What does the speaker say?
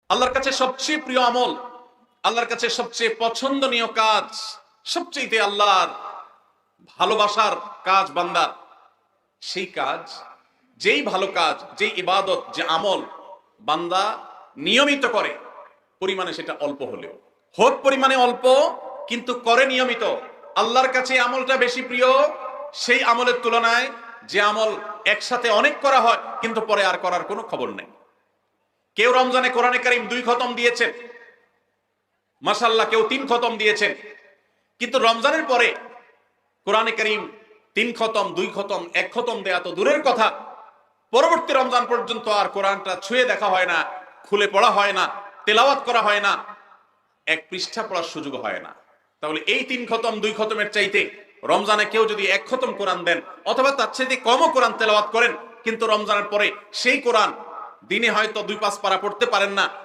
আল্লাহর কাছে সবচেয়ে প্রিয় আমল, আল্লাহর কাছে সবচেয়ে পছন্দনীয় কাজ, সবচেয়ে আল্লাহর ভালোবাসার কাজ বান্দার, সেই কাজ, যেই ভালো কাজ, যেই ইবাদত, যে আমল বান্দা নিয়মিত করে, পরিমাণে সেটা অল্প হলেও হোক, পরিমাণে অল্প কিন্তু করে নিয়মিত, আল্লাহর কাছে আমলটা বেশি প্রিয় সেই আমলের তুলনায় যে আমল একসাথে অনেক করা হয় কিন্তু পরে আর করার কোনো খবর নেই। কেউ রমজানে কোরআনে কারীম 2 খতম দিয়েছেন, মাশাআল্লাহ, কেউ 3 খতম দিয়েছেন, কিন্তু রমজানের পরে কোরআনে কারীম 3 খতম, 2 খতম, 1 খতম দেয়া তো দূরের কথা, পরবর্তী রমজান পর্যন্ত আর কোরআনটা ছুঁয়ে দেখা হয় না, খুলে পড়া হয় না, তেলাওয়াত করা হয় না, 1 পৃষ্ঠা পড়ার সুযোগ হয় না। তাহলে এই 3 খতম 2 খতমের চাইতে রমজানে কেউ যদি 1 খতম কোরআন দেন অথবা তার চাইতে কমও কোরআন তেলাওয়াত করেন, কিন্তু রমজানের পরে সেই কোরআন দিনে হয়তো 2-5 পারা পড়তে পারেন না,